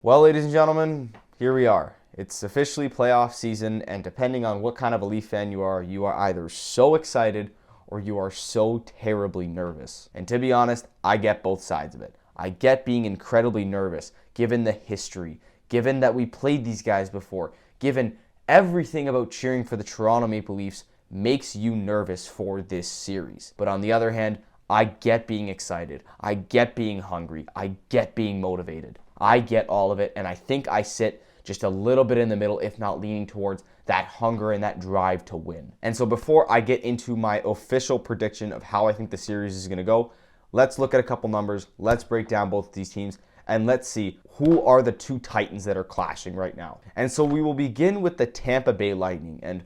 Well, ladies and gentlemen, here we are. It's officially playoff season, and depending on what kind of a Leaf fan you are either so excited or you are so terribly nervous. And to be honest, I get both sides of it. I get being incredibly nervous, given the history, given that we played these guys before, given everything about cheering for the Toronto Maple Leafs makes you nervous for this series. But on the other hand, I get being excited. I get being hungry. I get being motivated. I get all of it, and I think I sit just a little bit in the middle, if not leaning towards that hunger and that drive to win. And so before I get into my official prediction of how I think the series is going to go, let's look at a couple numbers. Let's break down both of these teams, and let's see who are the two titans that are clashing right now. And so we will begin with the Tampa Bay Lightning, and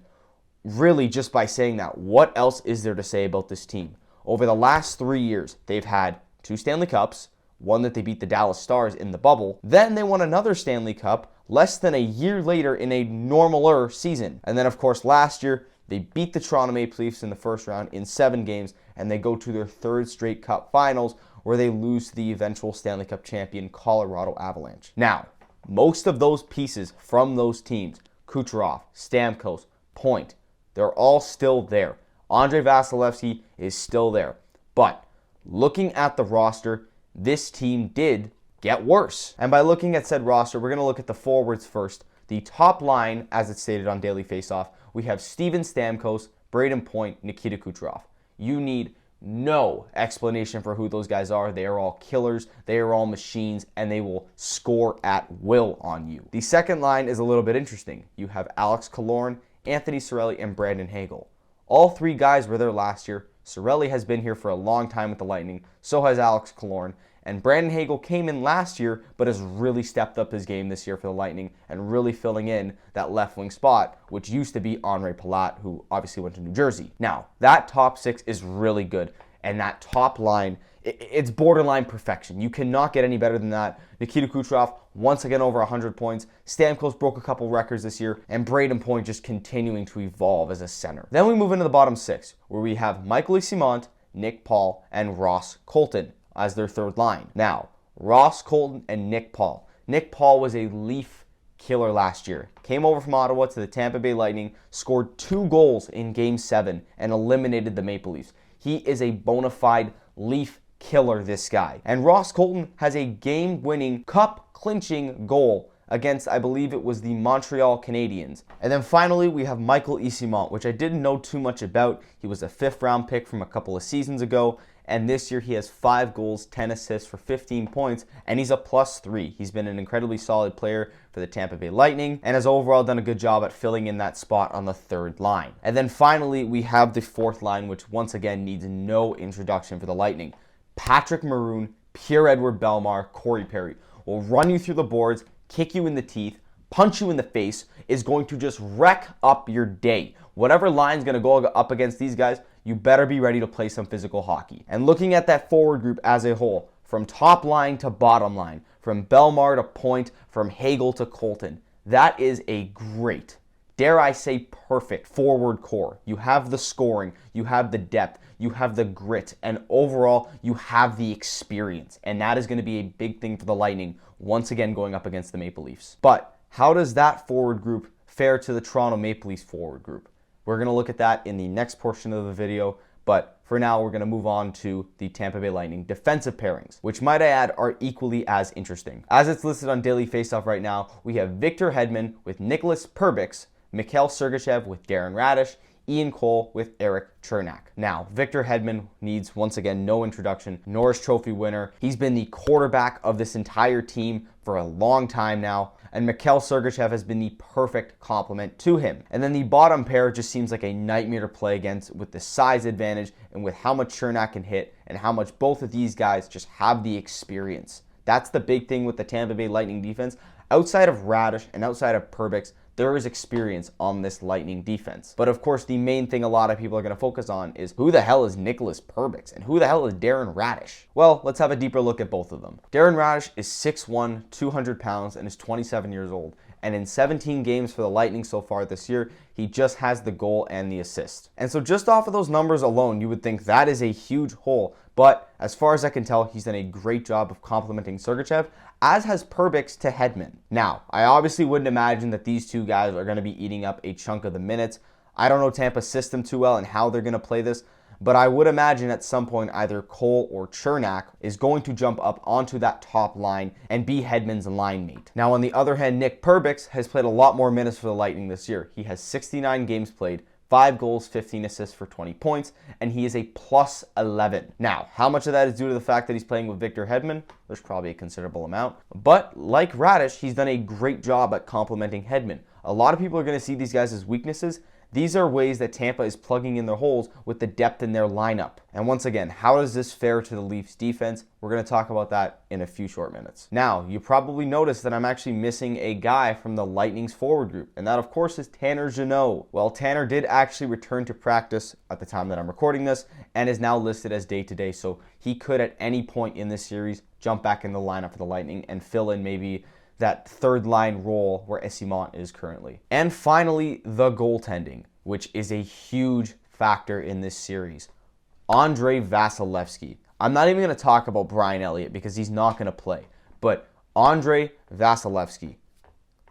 really just by saying that, what else is there to say about this team? Over the last 3 years, they've had 2 Stanley Cups, one that they beat the Dallas Stars in the bubble. Then they won another Stanley Cup less than a year later in a normaler season. And then, of course, last year, they beat the Toronto Maple Leafs in the first round in 7 games, and they go to their 3rd straight Cup finals, where they lose to the eventual Stanley Cup champion Colorado Avalanche. Now, most of those pieces from those teams, Kucherov, Stamkos, Point, they're all still there. Andrei Vasilevskiy is still there. But looking at the roster, this team did get worse. And by looking at said roster, we're going to look at the forwards first. The top line, as it's stated on Daily Faceoff, we have Steven Stamkos, Brayden Point, Nikita Kucherov. You need no explanation for who those guys are. They are all killers, they are all machines, and they will score at will on you. The second line is a little bit interesting. You have Alex Killorn, Anthony Cirelli, and Brandon Hagel. All 3 guys were there last year. Cirelli has been here for a long time with the Lightning. So has Alex Killorn. And Brandon Hagel came in last year, but has really stepped up his game this year for the Lightning and really filling in that left wing spot, which used to be Henri Palat, who obviously went to New Jersey. Now, that top 6 is really good. And that top line, it's borderline perfection. You cannot get any better than that. Nikita Kucherov, once again over 100 points. Stamkos broke a couple records this year. And Brayden Point just continuing to evolve as a center. Then we move into the bottom 6, where we have Michael Eyssimont, Nick Paul, and Ross Colton as their third line. Now, Ross Colton and Nick Paul. Nick Paul was a Leaf killer last year. Came over from Ottawa to the Tampa Bay Lightning, scored 2 goals in Game 7, and eliminated the Maple Leafs. He is a bona fide Leaf killer, this guy. And Ross Colton has a game-winning, cup-clinching goal against, I believe it was the Montreal Canadiens. And then finally, we have Michael Eyssimont, which I didn't know too much about. He was a 5th-round pick from a couple of seasons ago, and this year he has 5 goals, 10 assists for 15 points, and he's a +3. He's been an incredibly solid player for the Tampa Bay Lightning, and has overall done a good job at filling in that spot on the 3rd line. And then finally, we have the 4th line, which once again needs no introduction for the Lightning. Patrick Maroon, Pierre-Edouard Bellemare, Corey Perry will run you through the boards, kick you in the teeth, punch you in the face, is going to just wreck up your day. Whatever line's going to go up against these guys, you better be ready to play some physical hockey. And looking at that forward group as a whole, from top line to bottom line, from Bellemare to Point, from Hagel to Colton, that is a great, dare I say perfect, forward core. You have the scoring, you have the depth, you have the grit, and overall, you have the experience. And that is going to be a big thing for the Lightning, once again going up against the Maple Leafs. But how does that forward group fare to the Toronto Maple Leafs forward group? We're going to look at that in the next portion of the video, but for now, we're going to move on to the Tampa Bay Lightning defensive pairings, which might I add are equally as interesting. As it's listed on Daily Faceoff right now, we have Victor Hedman with Nicholas Perbix, Mikhail Sergachev with Darren Raddysh, Ian Cole with Erik Cernak. Now, Victor Hedman needs, once again, no introduction. Norris Trophy winner. He's been the quarterback of this entire team for a long time now, and Mikhail Sergachev has been the perfect complement to him. And then the bottom pair just seems like a nightmare to play against with the size advantage and with how much Cernak can hit and how much both of these guys just have the experience. That's the big thing with the Tampa Bay Lightning defense. Outside of Raddysh and outside of Perbix, there is experience on this Lightning defense. But of course, the main thing a lot of people are going to focus on is who the hell is Nicholas Perbix and who the hell is Darren Raddysh? Well, let's have a deeper look at both of them. Darren Raddysh is 6'1", 200 pounds, and is 27 years old. And in 17 games for the Lightning so far this year, he just has the goal and the assist. And so just off of those numbers alone, you would think that is a huge hole. But as far as I can tell, he's done a great job of complementing Sergachev as has Perbix to Hedman. Now, I obviously wouldn't imagine that these two guys are going to be eating up a chunk of the minutes. I don't know Tampa's system too well and how they're going to play this, but I would imagine at some point either Cole or Chernak is going to jump up onto that top line and be Hedman's line mate. Now, on the other hand, Nick Perbix has played a lot more minutes for the Lightning this year. He has 69 games played, 5 goals, 15 assists for 20 points, and he is a plus 11. Now, how much of that is due to the fact that he's playing with Victor Hedman? There's probably a considerable amount. But like Radish, he's done a great job at complementing Hedman. A lot of people are going to see these guys as weaknesses. These are ways that Tampa is plugging in their holes with the depth in their lineup. And once again, how does this fare to the Leafs defense? We're going to talk about that in a few short minutes. Now, you probably noticed that I'm actually missing a guy from the Lightning's forward group, and that of course is Tanner Jeannot. Well, Tanner did actually return to practice at the time that I'm recording this and is now listed as day-to-day, so he could at any point in this series jump back in the lineup for the Lightning and fill in maybe that third line role where Esimont is currently. And finally, the goaltending, which is a huge factor in this series. Andrei Vasilevskiy. I'm not even going to talk about Brian Elliott because he's not going to play, but Andrei Vasilevskiy,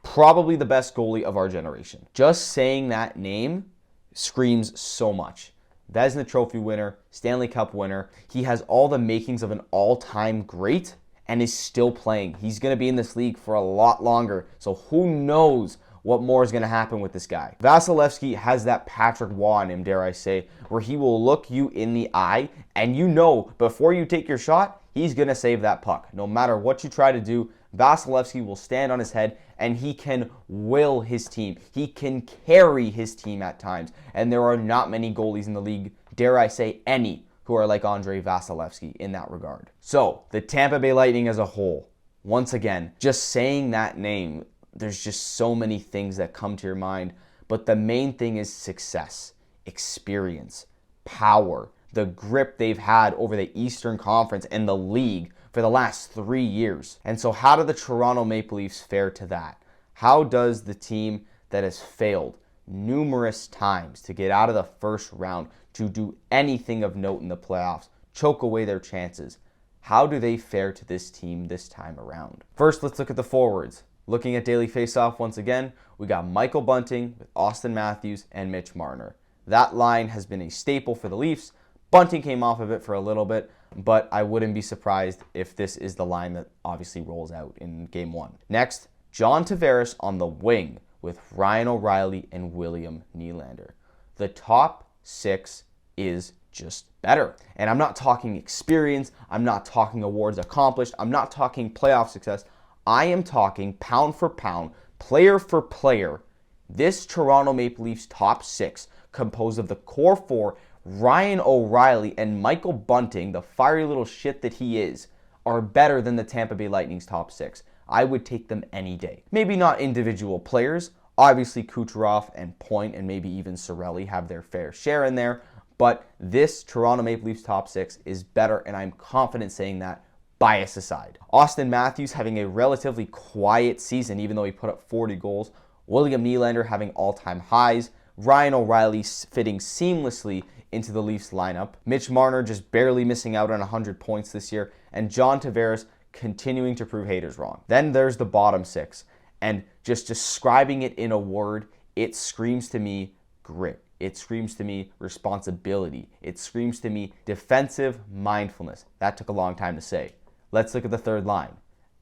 probably the best goalie of our generation. Just saying that name screams so much. Vezina Trophy winner, Stanley Cup winner. He has all the makings of an all-time great and is still playing. He's going to be in this league for a lot longer, so who knows what more is going to happen with this guy. Vasilevskiy has that Patrick Waugh in him, dare I say, where he will look you in the eye and you know before you take your shot, he's going to save that puck. No matter what you try to do, Vasilevskiy will stand on his head and he can will his team. He can carry his team at times. And there are not many goalies in the league, dare I say any, who are like Andrei Vasilevskiy in that regard. So, the Tampa Bay Lightning as a whole, once again, just saying that name, there's just so many things that come to your mind, but the main thing is success, experience, power, the grip they've had over the Eastern Conference and the league for the last 3 years. And so how do the Toronto Maple Leafs fare to that? How does the team that has failed numerous times to get out of the first round, to do anything of note in the playoffs, choke away their chances, how do they fare to this team this time around? First, let's look at the forwards. Looking at Daily Faceoff once again, we got Michael Bunting with Austin Matthews and Mitch Marner. That line has been a staple for the Leafs. Bunting came off of it for a little bit, but I wouldn't be surprised if this is the line that obviously rolls out in Game 1. Next, John Tavares on the wing with Ryan O'Reilly and William Nylander. The top 6 is just better. And I'm not talking experience, I'm not talking awards accomplished, I'm not talking playoff success. I am talking pound for pound, player for player. This Toronto Maple Leafs top 6, composed of the core 4, Ryan O'Reilly and Michael Bunting, the fiery little shit that he is, are better than the Tampa Bay Lightning's top 6. I would take them any day. Maybe not individual players. Obviously, Kucherov and Point and maybe even Cirelli have their fair share in there. But this Toronto Maple Leafs top 6 is better, and I'm confident saying that, bias aside. Austin Matthews having a relatively quiet season, even though he put up 40 goals. William Nylander having all-time highs. Ryan O'Reilly fitting seamlessly into the Leafs lineup. Mitch Marner just barely missing out on 100 points this year. And John Tavares continuing to prove haters wrong. Then there's the bottom 6. And just describing it in a word, it screams to me grit. It screams to me responsibility. It screams to me defensive mindfulness. That took a long time to say. Let's look at the third line.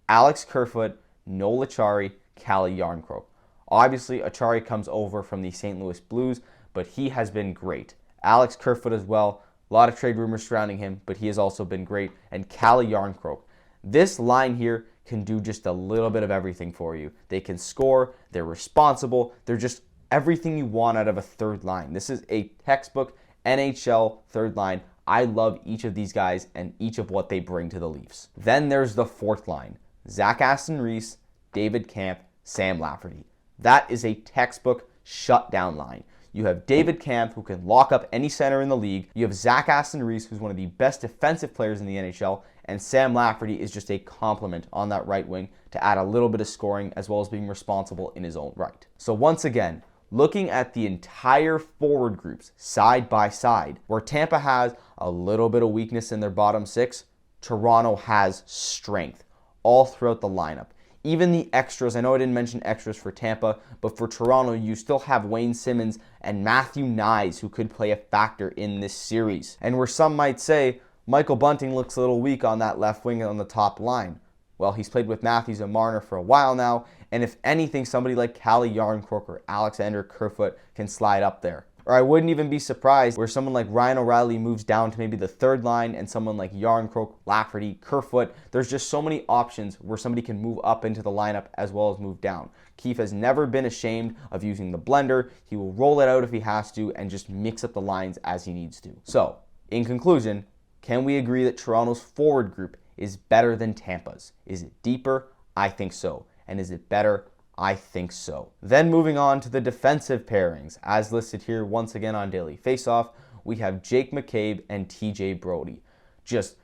Alex Kerfoot, Noel Acciari, Calle Jarnkrok. Obviously, Acciari comes over from the St. Louis Blues, but he has been great. Alex Kerfoot as well. A lot of trade rumors surrounding him, but he has also been great. And Calle Jarnkrok. This line here can do just a little bit of everything for you. They can score, they're responsible, they're just everything you want out of a third line. This is a textbook NHL third line. I love each of these guys and each of what they bring to the Leafs. Then there's the fourth line. Zach Aston-Reese, David Kampf, Sam Lafferty. That is a textbook shutdown line. You have David Kampf, who can lock up any center in the league. You have Zach Aston-Reese, who's one of the best defensive players in the NHL. And Sam Lafferty is just a complement on that right wing to add a little bit of scoring as well as being responsible in his own right. So once again, looking at the entire forward groups side by side, where Tampa has a little bit of weakness in their bottom 6, Toronto has strength. all throughout the lineup. Even the extras, I know I didn't mention extras for Tampa, but for Toronto, you still have Wayne Simmons and Matthew Knies who could play a factor in this series. And where some might say, Michael Bunting looks a little weak on that left wing on the top line. Well, he's played with Matthews and Marner for a while now, and if anything, somebody like Calle Jarnkrok or Alexander Kerfoot can slide up there. Or I wouldn't even be surprised where someone like Ryan O'Reilly moves down to maybe the third line and someone like Jarnkrok, Lafferty, Kerfoot. There's just so many options where somebody can move up into the lineup as well as move down. Keefe has never been ashamed of using the blender. He will roll it out if he has to and just mix up the lines as he needs to. So, in conclusion, can we agree that Toronto's forward group is better than Tampa's? Is it deeper? I think so. And is it better? I think so. Then moving on to the defensive pairings. As listed here once again on Daily Faceoff, we have Jake McCabe and TJ Brodie. Just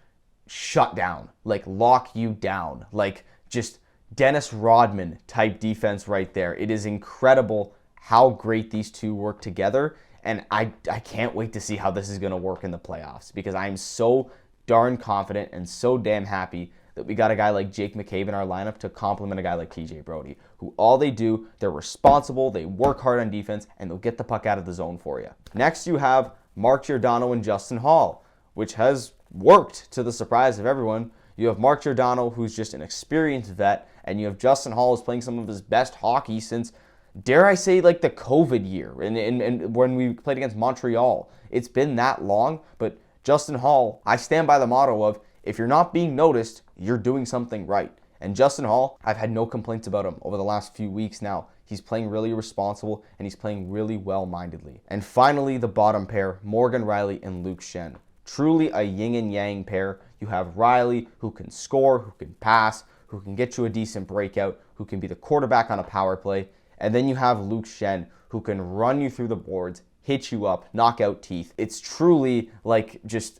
shut down, like lock you down, like just Dennis Rodman type defense right there. It is incredible how great these two work together. And I can't wait to see how this is going to work in the playoffs because I'm so darn confident and so damn happy that we got a guy like Jake McCabe in our lineup to complement a guy like TJ Brodie, who all they do, they're responsible, they work hard on defense, and they'll get the puck out of the zone for you. Next, you have Mark Giordano and Justin Holl, which has worked to the surprise of everyone. You have Mark Giordano, who's just an experienced vet, and you have Justin Holl, who's playing some of his best hockey since, dare I say, like the COVID year, and when we played against Montreal. It's been that long, but Justin Holl, I stand by the motto of, if you're not being noticed, you're doing something right. And Justin Holl, I've had no complaints about him over the last few weeks now. He's playing really responsible, and he's playing really well-mindedly. And finally, the bottom pair, Morgan Rielly and Luke Schenn. Truly a yin and yang pair. You have Rielly, who can score, who can pass, who can get you a decent breakout, who can be the quarterback on a power play. And then you have Luke Schenn, who can run you through the boards, hit you up, knock out teeth. It's truly like just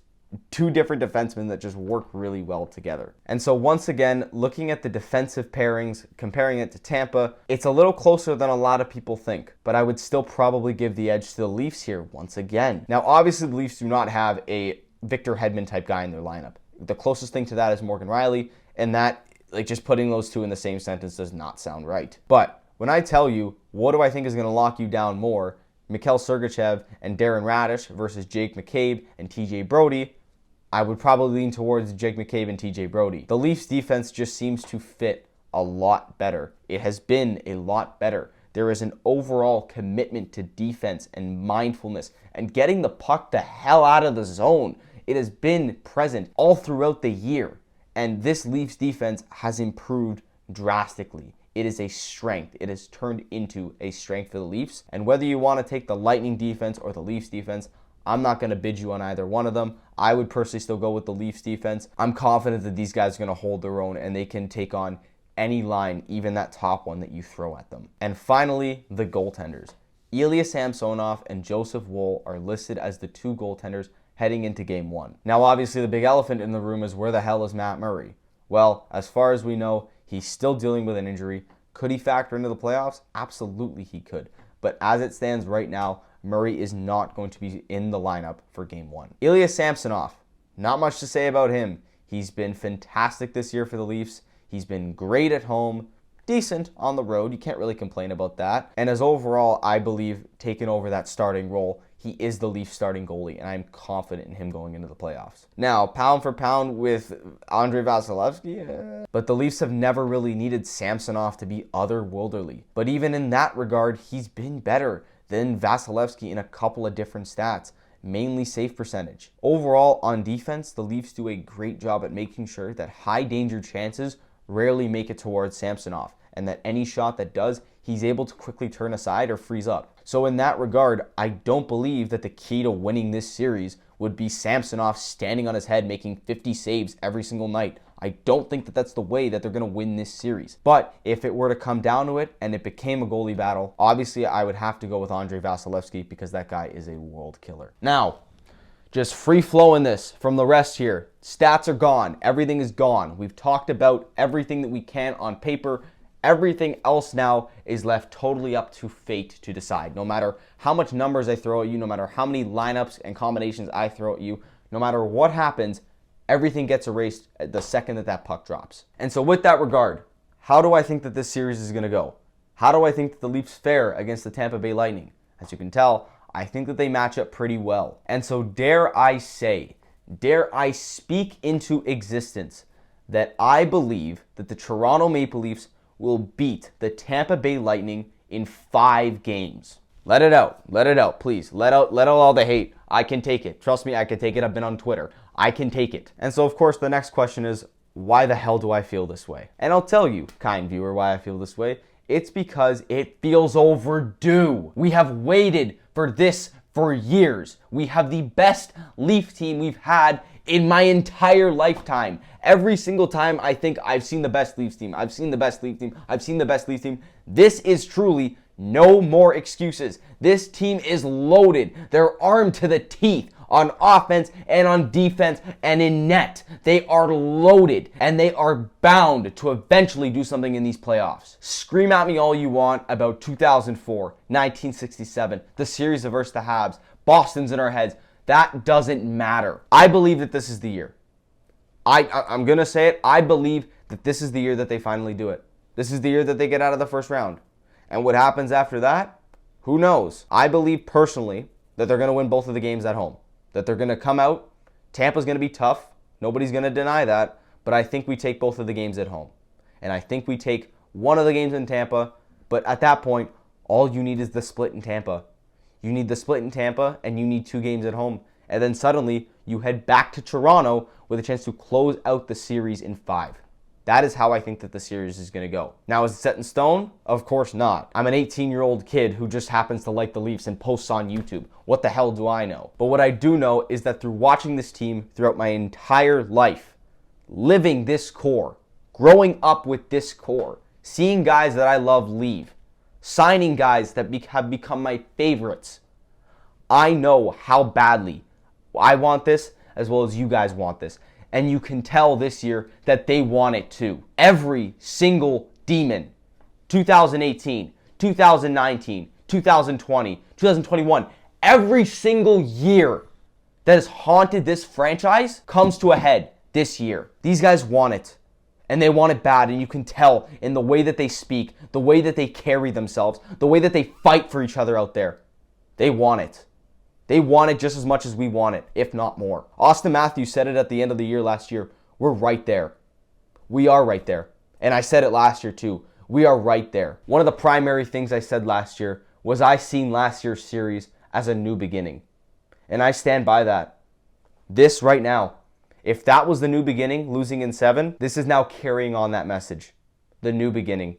two different defensemen that just work really well together. And so once again, looking at the defensive pairings, comparing it to Tampa, it's a little closer than a lot of people think, but I would still probably give the edge to the Leafs here once again. Now, obviously the Leafs do not have a Victor Hedman type guy in their lineup. The closest thing to that is Morgan Rielly, and that, like, just putting those two in the same sentence does not sound right. But when I tell you, what do I think is going to lock you down more, Mikhail Sergachev and Darren Radish versus Jake McCabe and TJ Brodie, I would probably lean towards Jake McCabe and TJ Brodie. The Leafs defense just seems to fit a lot better. It has been a lot better. There is an overall commitment to defense and mindfulness and getting the puck the hell out of the zone. It has been present all throughout the year. And this Leafs defense has improved drastically. It is a strength. It has turned into a strength for the Leafs. And whether you want to take the Lightning defense or the Leafs defense, I'm not going to bid you on either one of them. I would personally still go with the Leafs defense. I'm confident that these guys are going to hold their own and they can take on any line, even that top one that you throw at them. And finally, the goaltenders. Ilya Samsonov and Joseph Woll are listed as the two goaltenders heading into Game 1. Now, obviously, the big elephant in the room is where the hell is Matt Murray? Well, as far as we know, he's still dealing with an injury. Could he factor into the playoffs? Absolutely he could. But as it stands right now, Murray is not going to be in the lineup for Game 1. Ilya Samsonov, not much to say about him. He's been fantastic this year for the Leafs. He's been great at home, decent on the road. You can't really complain about that. And as overall, I believe, taken over that starting role, he is the Leafs starting goalie, and I'm confident in him going into the playoffs. Now, pound for pound with Andrei Vasilevskiy, but the Leafs have never really needed Samsonov to be otherworldly. But even in that regard, he's been better than Vasilevskiy in a couple of different stats, mainly save percentage. Overall, on defense, the Leafs do a great job at making sure that high danger chances rarely make it towards Samsonov, and that any shot that does, he's able to quickly turn aside or freeze up. So in that regard, I don't believe that the key to winning this series would be Samsonov standing on his head making 50 saves every single night. I don't think that that's the way that they're going to win this series. But if it were to come down to it and it became a goalie battle, obviously I would have to go with Andrei Vasilevskiy because that guy is a world killer. Now, just free flowing this from the rest here. Stats are gone. Everything is gone. We've talked about everything that we can on paper. Everything else now is left totally up to fate to decide. No matter how much numbers I throw at you, no matter how many lineups and combinations I throw at you, no matter what happens, Everything gets erased the second that that puck drops. And so with that regard, how do I think that this series is going to go? How do I think that the Leafs fare against the Tampa Bay Lightning? As you can tell, I think that they match up pretty well. And so dare I speak into existence that I believe that the Toronto Maple Leafs will beat the Tampa Bay Lightning in 5 games. Let it out, please. Let out all the hate. I can take it. Trust me, I can take it. I've been on Twitter. I can take it. And so, of course, the next question is, why the hell do I feel this way? And I'll tell you, kind viewer, why I feel this way. It's because it feels overdue. We have waited for this for years. We have the best Leaf team we've had in my entire lifetime. Every single time I think I've seen the best Leafs team, I've seen the best Leaf team, I've seen the best Leaf team. This is truly no more excuses. This team is loaded. They're armed to the teeth on offense and on defense and in net. They are loaded and they are bound to eventually do something in these playoffs. Scream at me all you want about 2004, 1967, the series versus the Habs, Boston's in our heads. That doesn't matter. I believe that this is the year. I'm going to say it. I believe that this is the year that they finally do it. This is the year that they get out of the first round. And what happens after that? Who knows? I believe personally that they're going to win both of the games at home. That they're going to come out. Tampa's going to be tough. Nobody's going to deny that. But I think we take both of the games at home. And I think we take one of the games in Tampa. But at that point, all you need is the split in Tampa. You need the split in Tampa and you need 2 games at home. And then suddenly you head back to Toronto with a chance to close out the series in 5. That is how I think that the series is going to go. Now, is it set in stone? Of course not. I'm an 18-year-old kid who just happens to like the Leafs and posts on YouTube. What the hell do I know? But what I do know is that through watching this team throughout my entire life, living this core, growing up with this core, seeing guys that I love leave, signing guys that have become my favorites, I know how badly I want this as well as you guys want this. And you can tell this year that they want it too. Every single demon, 2018, 2019, 2020, 2021, every single year that has haunted this franchise comes to a head this year. These guys want it. And they want it bad, and you can tell in the way that they speak, the way that they carry themselves, the way that they fight for each other out there. They want it. They want it just as much as we want it, if not more. Austin Matthews said it at the end of the year last year. We're right there. We are right there. And I said it last year too. We are right there. One of the primary things I said last year was I seen last year's series as a new beginning. And I stand by that. This right now, if that was the new beginning, losing in 7, this is now carrying on that message. The new beginning.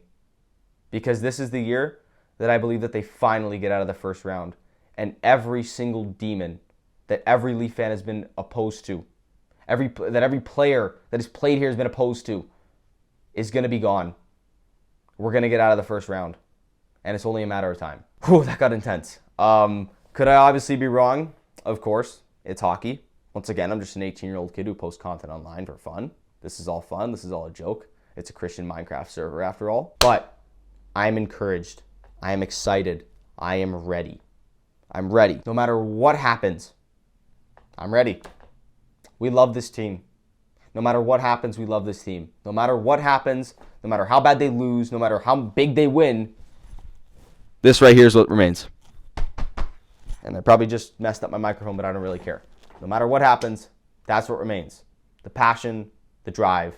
Because this is the year that I believe that they finally get out of the first round. And every single demon that every Leaf fan has been opposed to, every player that has played here has been opposed to, is going to be gone. We're going to get out of the first round. And it's only a matter of time. Whew, that got intense. Could I obviously be wrong? Of course. It's hockey. Once again, I'm just an 18-year-old kid who posts content online for fun. This is all fun. This is all a joke. It's a Christian Minecraft server after all. But I am encouraged. I am excited. I am ready. I'm ready. No matter what happens, I'm ready. We love this team. No matter what happens, we love this team. No matter what happens, no matter how bad they lose, no matter how big they win, this right here is what remains. And I probably just messed up my microphone, but I don't really care. No matter what happens, that's what remains. The passion, the drive,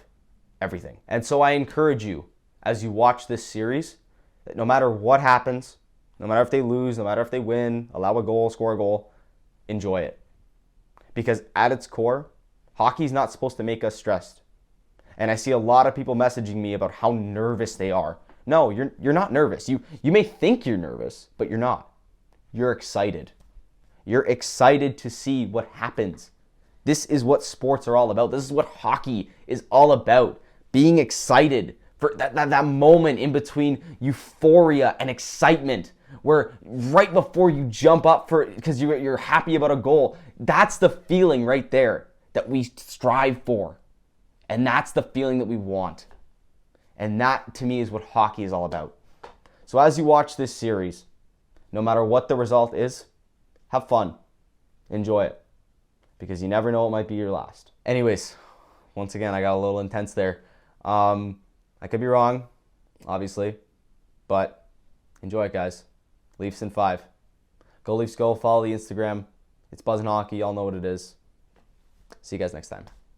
everything. And so I encourage you, as you watch this series, that no matter what happens, no matter if they lose, no matter if they win, allow a goal, score a goal, enjoy it. Because at its core, hockey's not supposed to make us stressed. And I see a lot of people messaging me about how nervous they are. No, you're not nervous. You may think you're nervous, but you're not. You're excited. You're excited to see what happens. This is what sports are all about. This is what hockey is all about. Being excited for that moment in between euphoria and excitement, where right before you jump up because you're happy about a goal, that's the feeling right there that we strive for. And that's the feeling that we want. And that, to me, is what hockey is all about. So as you watch this series, no matter what the result is, have fun. Enjoy it. Because you never know, it might be your last. Anyways, Once again, I got a little intense there. I could be wrong, obviously, but enjoy it, guys. Leafs in 5. Go Leafs, go. Follow the Instagram. It's Buzzin' Hockey. Y'all know what it is. See you guys next time.